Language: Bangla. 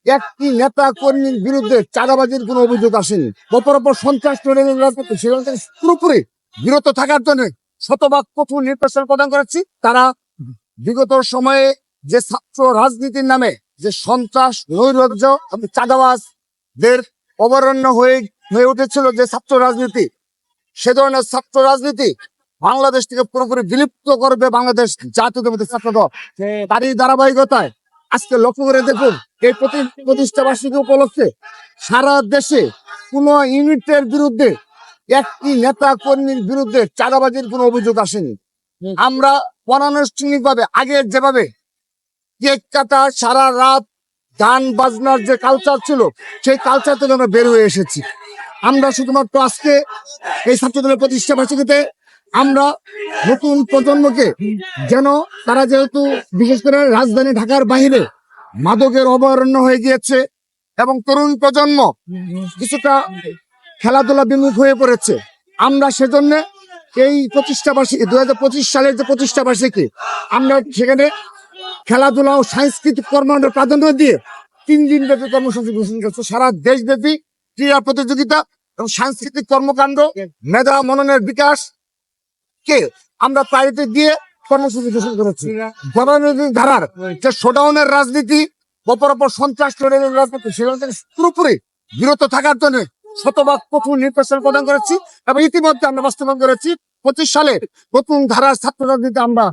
একটি নেতা কর্মীর বিরুদ্ধে চাঁদাবাজির কোনো অভিযোগ আসেনি। অপর সন্ত্রাস রাজনীতি সেখান থেকে পুরোপুরি বিরত থাকার জন্য শতভাগ কঠোর নির্দেশনা প্রদান করেছি। তারা বিগত সময়ে যে ছাত্র রাজনীতির নামে যে সন্ত্রাস, নৈরাজ্য এবং চাঁদাবাজদের অবরণ্য হয়ে উঠেছিল যে ছাত্র রাজনীতি, সে ধরনের ছাত্র রাজনীতি বাংলাদেশ থেকে পুরোপুরি বিলুপ্ত করবে বাংলাদেশ জাতীয়তাবাদী ছাত্র দল। তারই ধারাবাহিকতায় আজকে লক্ষ্য করে দেখুন, এই প্রতিষ্ঠা বার্ষিকী উপলক্ষে সারা দেশে কোন ইউনিটের বিরুদ্ধে, একটি নেতা কর্মীর বিরুদ্ধে চাঁদাবাজির কোনো অভিযোগ আসেনি। আমরা অনানুষ্ঠানিক ভাবে আগে যেভাবে কেক কাটা, সারা রাত গান বাজনার যে কালচার ছিল, সেই কালচার থেকে আমরা বের হয়ে এসেছি। আমরা শুধুমাত্র আজকে এই ছাত্রদলের প্রতিষ্ঠা বার্ষিকীতে আমরা নতুন প্রজন্মকে যেন, তারা যেহেতু বিশেষ করে রাজধানী ঢাকার বাইরে মাদকের অভয়ারণ্য হয়ে গিয়েছে এবং তরুণ প্রজন্ম কিছুটা খেলাধুলা বিমুখ হয়ে পড়েছে, আমরা সেজন্য এই প্রতিষ্ঠা বার্ষিকী 2025 সালের যে প্রতিষ্ঠা বার্ষিকী, আমরা সেখানে খেলাধুলা ও সাংস্কৃতিক কর্মকাণ্ডের প্রাধান্য দিয়ে 3 দিন ব্যাপী কর্মসূচি ঘোষণা করছে। সারা দেশব্যাপী ক্রীড়া প্রতিযোগিতা এবং সাংস্কৃতিক কর্মকাণ্ড, মেধা মননের বিকাশ কে আমরা প্রায়োরিটি দিয়ে কর্মসূচি ঘোষণা করেছি। গণরাজনৈতিক ধারার যে শোডাউনের রাজনীতি, অপর সন্ত্রাস রাজনীতি সেখান থেকে পুরোপুরি বিরত থাকার জন্য শতভাগ কঠোর নির্দেশনা প্রদান করেছি এবং ইতিমধ্যে আমরা বাস্তবায়ন করেছি 25 সালে নতুন ধারার ছাত্র রাজনীতি আমরা